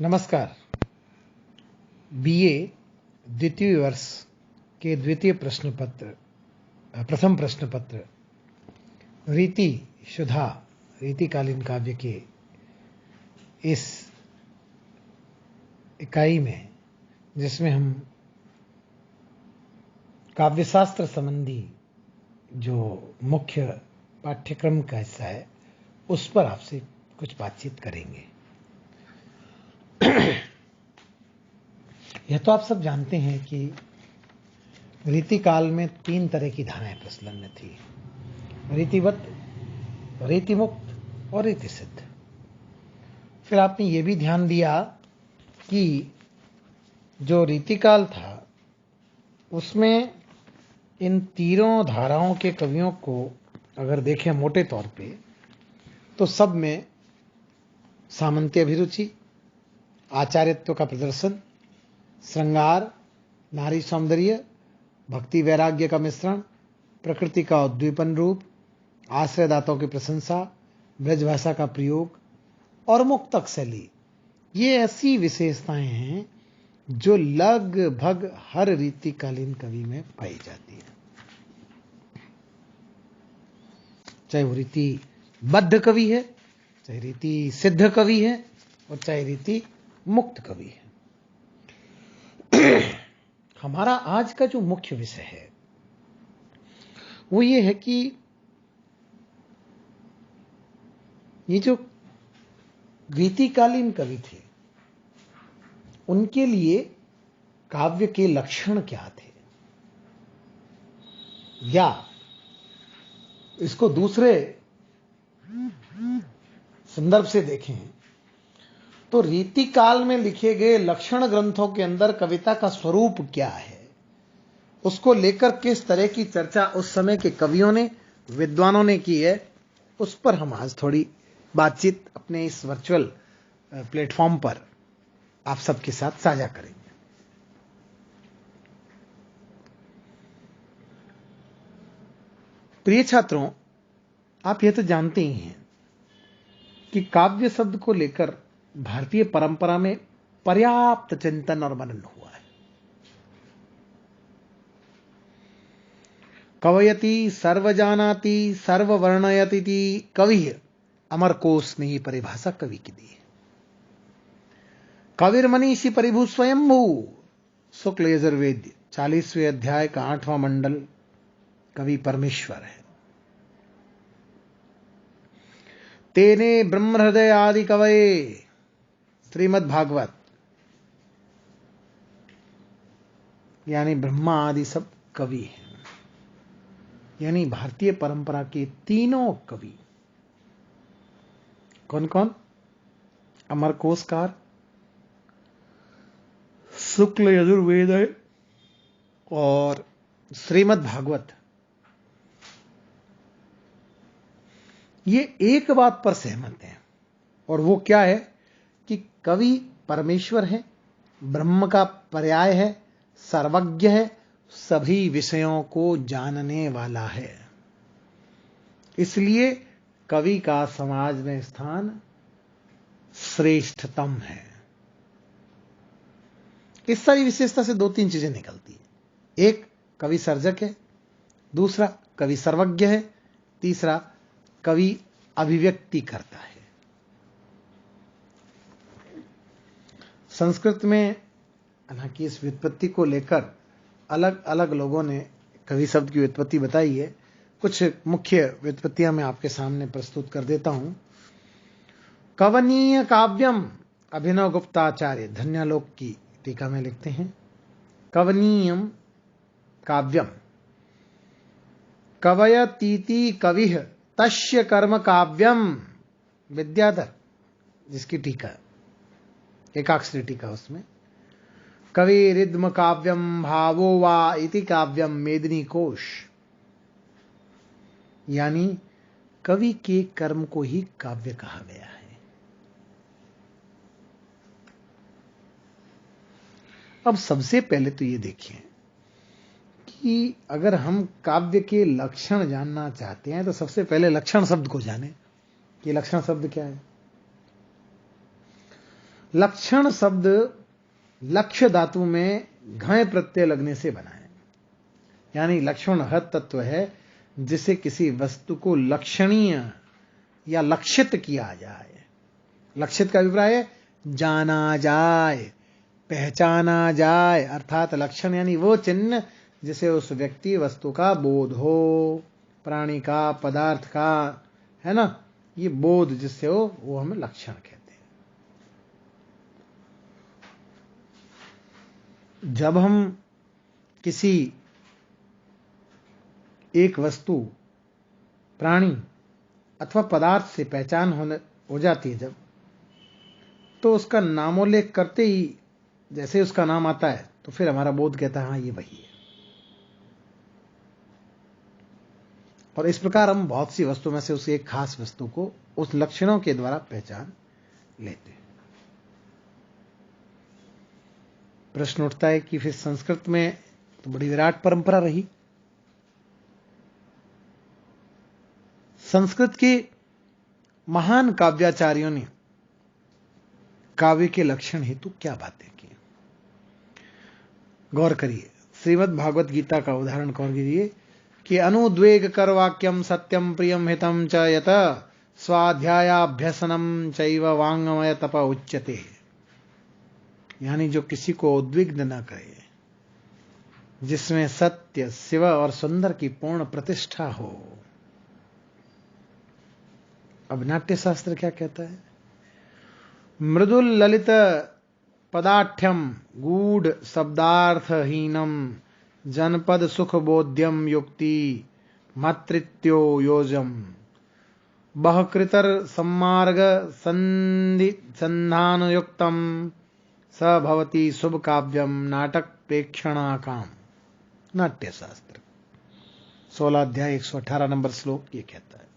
नमस्कार। बीए द्वितीय वर्ष के द्वितीय प्रथम प्रश्न पत्र रीति शुद्धा रीतिकालीन काव्य के इस इकाई में, जिसमें हम काव्यशास्त्र संबंधी जो मुख्य पाठ्यक्रम का हिस्सा है उस पर आपसे कुछ बातचीत करेंगे। यह तो आप सब जानते हैं कि रीतिकाल में 3 तरह की धाराएं प्रचलन में थी: रीतिवत, रीतिमुक्त और रीतिसिद्ध। फिर आपने ये भी ध्यान दिया कि जो रीतिकाल था उसमें इन तीनों धाराओं के कवियों को अगर देखें मोटे तौर पे तो सब में सामंती अभिरुचि, आचार्यत्व का प्रदर्शन, श्रृंगार, नारी सौंदर्य, भक्ति वैराग्य का मिश्रण, प्रकृति का उद्दीपन रूप, आश्रयदाताओं की प्रशंसा, ब्रज भाषा का प्रयोग और मुक्तक शैली, ये ऐसी विशेषताएं हैं जो लगभग हर रीतिकालीन कवि में पाई जाती है। चाहे वो रीतिबद्ध कवि है, चाहे रीति सिद्ध कवि है और चाहे रीति मुक्त कवि है। हमारा आज का जो मुख्य विषय है वो ये है कि ये जो रीतिकालीन कवि थे उनके लिए काव्य के लक्षण क्या थे, या इसको दूसरे संदर्भ से देखें तो रीतिकाल में लिखे गए लक्षण ग्रंथों के अंदर कविता का स्वरूप क्या है, उसको लेकर किस तरह की चर्चा उस समय के कवियों ने, विद्वानों ने की है, उस पर हम आज थोड़ी बातचीत अपने इस वर्चुअल प्लेटफॉर्म पर आप सबके साथ साझा करेंगे। प्रिय छात्रों, आप यह तो जानते ही हैं कि काव्य शब्द को लेकर भारतीय परंपरा में पर्याप्त चिंतन और मनन हुआ है। कवयति सर्वजानाति सर्ववर्णयति कवि अमरकोश ने ही परिभाषा कवि की दी है। कविर्मनीषी परिभू स्वयंभू, शुक्ल यजुर्वेद 40वें अध्याय का 8वां मंडल कवि परमेश्वर है। तेने ब्रह्म हृदय आदि कवये, श्रीमद् भागवत, यानी ब्रह्मा आदि सब कवि हैं। यानी भारतीय परंपरा के तीनों कवि कौन कौन? अमरकोशकार, शुक्ल यजुर्वेद और श्रीमद् भागवत, ये एक बात पर सहमत हैं, और वो क्या है कि कवि परमेश्वर है, ब्रह्म का पर्याय है, सर्वज्ञ है, सभी विषयों को जानने वाला है। इसलिए कवि का समाज में स्थान श्रेष्ठतम है। इस सारी विशेषता से 2-3 चीजें निकलती है। एक, कवि सर्जक है, दूसरा कवि सर्वज्ञ है, तीसरा कवि अभिव्यक्ति करता है। संस्कृत में हालांकि इस व्युत्पत्ति को लेकर अलग अलग लोगों ने कवि शब्द की व्युत्पत्ति बताई है। कुछ मुख्य व्युत्पत्तियां मैं आपके सामने प्रस्तुत कर देता हूं। कवनीय काव्यम, अभिनव गुप्ताचार्य धन्यालोक की टीका में लिखते हैं, कवनीयम काव्यम कवयतीति कविः तस्य कर्म काव्यम। विद्याधर जिसकी टीका, एकाक्षरी टीका, उसमें कवि रिद्म काव्यम भावो वा इति काव्यम मेदिनी कोश, यानी कवि के कर्म को ही काव्य कहा गया है। अब सबसे पहले तो ये देखें कि अगर हम काव्य के लक्षण जानना चाहते हैं तो सबसे पहले लक्षण शब्द को जानें कि लक्षण शब्द क्या है। लक्षण शब्द लक्ष्य धातु में घय प्रत्यय लगने से बना है। यानी लक्षण वह तत्व है जिसे किसी वस्तु को लक्षणीय या लक्षित किया जाए। लक्षित का अभिप्राय है जाना जाए, पहचाना जाए, अर्थात लक्षण यानी वो चिन्ह जिसे उस व्यक्ति वस्तु का बोध हो, प्राणी का, पदार्थ का, है ना, ये बोध जिससे हो वो हमें लक्षण कहते हैं। जब हम किसी एक वस्तु, प्राणी अथवा पदार्थ से पहचान हो जाती है जब, तो उसका नामोल्लेख करते ही जैसे उसका नाम आता है तो फिर हमारा बोध कहता है हाँ ये वही है। और इस प्रकार हम बहुत सी वस्तुओं में से उस एक खास वस्तु को उस लक्षणों के द्वारा पहचान लेते हैं। प्रश्न उठता है कि फिर संस्कृत में तो बड़ी विराट परंपरा रही, संस्कृत के महान काव्याचार्यों ने काव्य के लक्षण हेतु क्या बातें की, गौर करिए। श्रीमद् भागवत गीता का उदाहरण गौर कीजिए कि अनुद्वेग कर वाक्यम सत्यम प्रियम हितम च यत स्वाध्यायाभ्यसनम चैव वांगमय तप उच्यते। यानी जो किसी को उद्विग्न न करे, जिसमें सत्य, शिव और सुंदर की पूर्ण प्रतिष्ठा हो। अब नाट्य शास्त्र क्या कहता है? मृदुल ललित पदाठ्यम गूढ़ शब्दार्थहीनम जनपद सुख बोध्यम युक्ति मातृत्यो योजम बहकृतर सम्मार्ग संधि संधान युक्तम स भवति शुभ काव्यम नाटक प्रेक्षणा काम। नाट्य शास्त्र 16 अध्याय 118 नंबर श्लोक ये कहता है।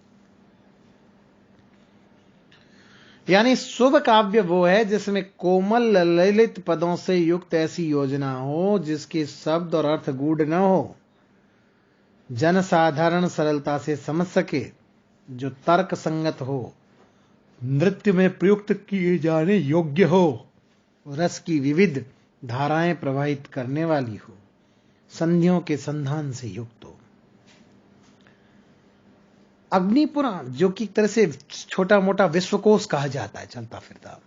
यानी शुभ काव्य वो है जिसमें कोमल ललित पदों से युक्त ऐसी योजना हो जिसके शब्द और अर्थ गूढ़ न हो, जन साधारण सरलता से समझ सके, जो तर्क संगत हो, नृत्य में प्रयुक्त किए जाने योग्य हो, रस की विविध धाराएं प्रवाहित करने वाली हो, संधियों के संधान से युक्त हो। अग्निपुराण, जो कि एक तरह से छोटा मोटा विश्वकोश कहा जाता है चलता फिरता,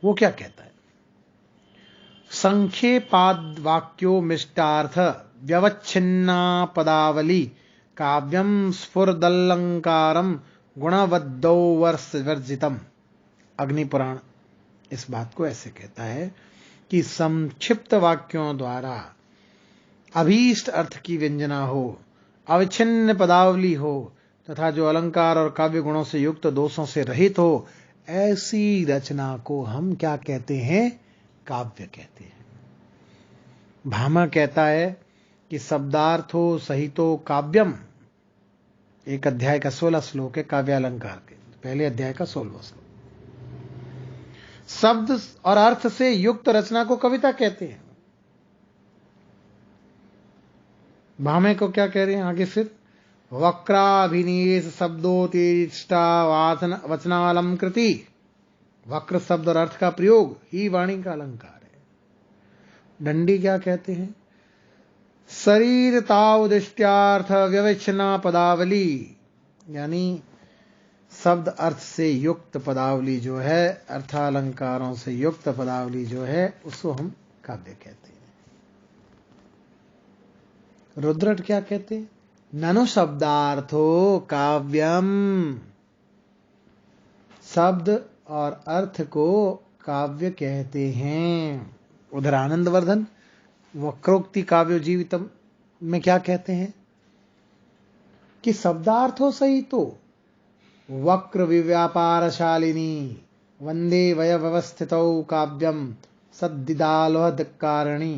वो क्या कहता है? संक्षेपाद वाक्यो मिष्टार्थ व्यवच्छिन्ना पदावली काव्यम स्फुरदलंकारम गुणवद्दौ वर्जितम। अग्निपुराण इस बात को ऐसे कहता है कि संक्षिप्त वाक्यों द्वारा अभीष्ट अर्थ की व्यंजना हो, अविच्छिन्न पदावली हो तथा जो अलंकार और काव्य गुणों से युक्त, दोषों से रहित हो, ऐसी रचना को हम क्या कहते हैं? काव्य कहते हैं। भामा कहता है कि शब्दार्थो सहितो काव्यम, एक अध्याय का 16 श्लोक है काव्यालंकार के, पहले अध्याय का 16वां श्लोक। शब्द और अर्थ से युक्त रचना को कविता कहते हैं। भामे को क्या कह रहे हैं आगे? फिर वक्राभिनिवेश शब्दोत्तिष्ठा वचनालंकृति, वक्र शब्द और अर्थ का प्रयोग ही वाणी का अलंकार है। दंडी क्या कहते हैं? शरीर तावदिष्ट्यार्थ व्यवच्छिन्ना पदावली, यानी शब्द अर्थ से युक्त पदावली जो है, अर्थालंकारों से युक्त पदावली जो है, उसको हम काव्य कहते हैं। रुद्रट क्या कहते हैं? ननु शब्दार्थो काव्यम, शब्द और अर्थ को काव्य कहते हैं। उधर आनंदवर्धन वक्रोक्ति काव्यो जीवितम में क्या कहते हैं कि शब्दार्थो सहितो वक्र विव्यापारशालिनी वंदे वय व्यवस्थितौ काव्यम सद्दिदालोहदकारिणी।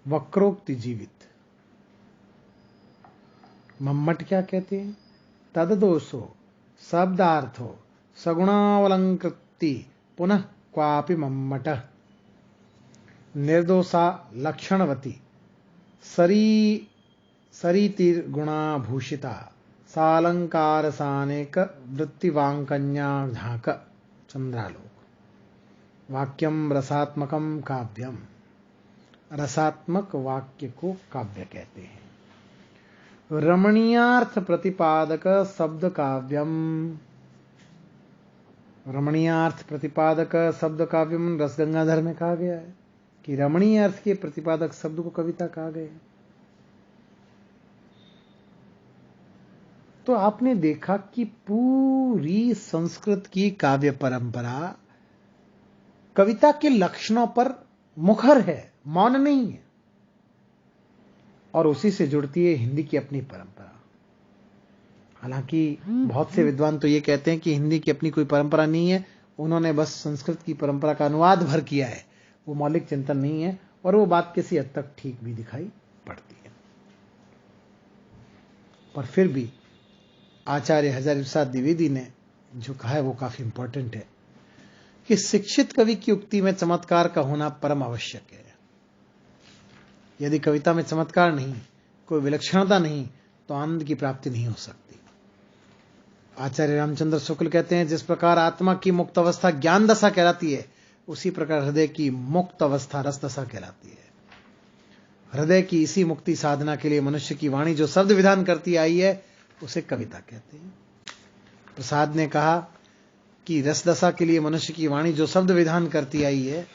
वक्रोक्ति जीवित। मम्मट क्या कहते हैं? तददोषो शब्दार्थो सगुणावलंकृति पुनः क्वापि मम्मट निर्दोषा लक्षणवती सरीतिर्गुणाभूषिता सालंकार सानेक वृत्तिवांकन्या झाक। चंद्रालोक। वाक्यम रसात्मकम काव्यम, रसात्मक वाक्य को काव्य कहते हैं। रमणीयार्थ प्रतिपादक शब्द काव्यम, रमणीयार्थ प्रतिपादक शब्द काव्यम रसगंगाधर में कहा गया है कि रमणीय अर्थ के प्रतिपादक शब्द को कविता कहा गया है। तो आपने देखा कि पूरी संस्कृत की काव्य परंपरा कविता के लक्षणों पर मुखर है, मौन नहीं है, और उसी से जुड़ती है हिंदी की अपनी परंपरा। हालांकि बहुत से विद्वान तो ये कहते हैं कि हिंदी की अपनी कोई परंपरा नहीं है, उन्होंने बस संस्कृत की परंपरा का अनुवाद भर किया है, वो मौलिक चिंतन नहीं है, और वो बात किसी हद तक ठीक भी दिखाई पड़ती है। पर फिर भी आचार्य हजारी प्रसाद द्विवेदी ने जो कहा है वो काफी इंपॉर्टेंट है कि शिक्षित कवि की उक्ति में चमत्कार का होना परम आवश्यक है। यदि कविता में चमत्कार नहीं, कोई विलक्षणता नहीं, तो आनंद की प्राप्ति नहीं हो सकती। आचार्य रामचंद्र शुक्ल कहते हैं, जिस प्रकार आत्मा की मुक्त अवस्था ज्ञान दशा कहलाती है, उसी प्रकार हृदय की मुक्त अवस्था रस दशा कहलाती है। हृदय की इसी मुक्ति साधना के लिए मनुष्य की वाणी जो शब्द विधान करती आई है, उसे कविता कहते हैं। प्रसाद ने कहा कि रस दशा के लिए मनुष्य की वाणी जो शब्द विधान करती आई है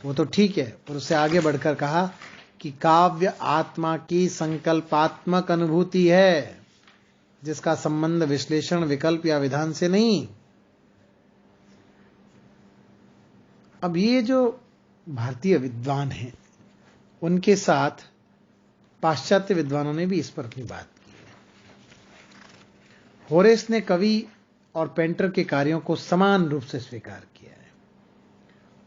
वो तो ठीक है, पर उससे आगे बढ़कर कहा कि काव्य आत्मा की संकल्पात्मक अनुभूति है, जिसका संबंध विश्लेषण, विकल्प या विधान से नहीं। अब ये जो भारतीय विद्वान हैं, उनके साथ पाश्चात्य विद्वानों ने भी इस पर अपनी बात की है। होरेस ने कवि और पेंटर के कार्यों को समान रूप से स्वीकार किया है।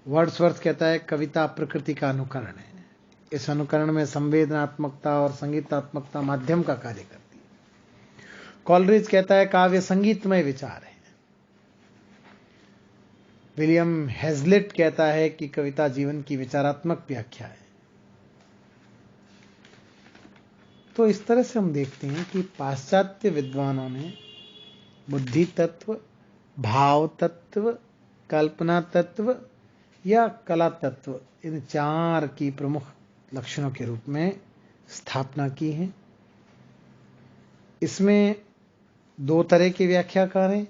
वर्ड्सवर्थ कहता है, कविता प्रकृति का अनुकरण है। इस अनुकरण में संवेदनात्मकता और संगीतात्मकता माध्यम का कार्य करती है। कॉलरिज कहता है, काव्य संगीतमय विचार है। विलियम हेजलिट कहता है कि कविता जीवन की विचारात्मक व्याख्या है। तो इस तरह से हम देखते हैं कि पाश्चात्य विद्वानों ने बुद्धि तत्व, भाव तत्व, कल्पना तत्व या कला तत्व, इन चार की प्रमुख लक्षणों के रूप में स्थापना की है। इसमें दो तरह के व्याख्याकार हैं।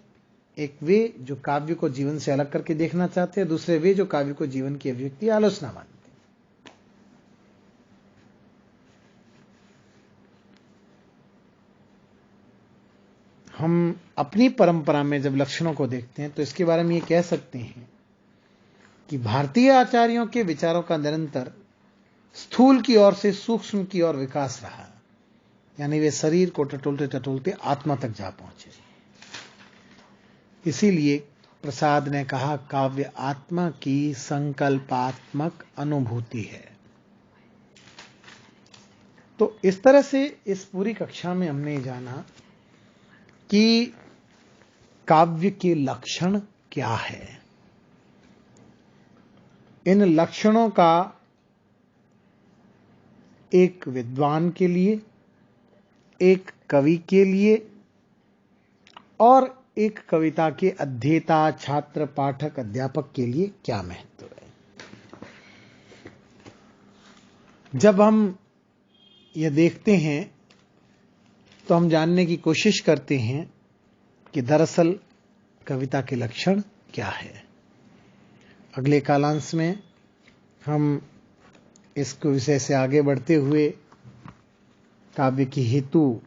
एक वे जो काव्य को जीवन से अलग करके देखना चाहते हैं, दूसरे वे जो काव्य को जीवन की अभिव्यक्ति आलोचना मानते हैं। हम अपनी परंपरा में जब लक्षणों को देखते हैं तो इसके बारे में ये कह सकते हैं कि भारतीय आचार्यों के विचारों का निरंतर स्थूल की ओर से सूक्ष्म की ओर विकास रहा, यानी वे शरीर को टटोलते टटोलते आत्मा तक जा पहुंचे। इसीलिए प्रसाद ने कहा, काव्य आत्मा की संकल्पात्मक अनुभूति है। तो इस तरह से इस पूरी कक्षा में हमने जाना कि काव्य के लक्षण क्या है। इन लक्षणों का एक विद्वान के लिए, एक कवि के लिए और एक कविता के अध्येता, छात्र, पाठक, अध्यापक के लिए क्या महत्व है। जब हम यह देखते हैं तो हम जानने की कोशिश करते हैं कि दरअसल कविता के लक्षण क्या है। अगले कालांश में हम इस विषय से आगे बढ़ते हुए काव्य की हेतु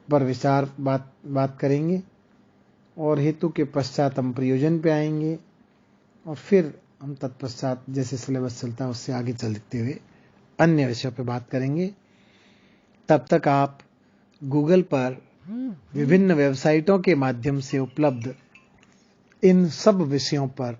पर विचार बात करेंगे और हेतु के पश्चात हम प्रयोजन पे आएंगे और फिर हम तत्पश्चात जैसे सिलेबस चलता है उससे आगे चलते हुए अन्य विषयों पे बात करेंगे। तब तक आप गूगल पर विभिन्न वेबसाइटों के माध्यम से उपलब्ध इन सब विषयों पर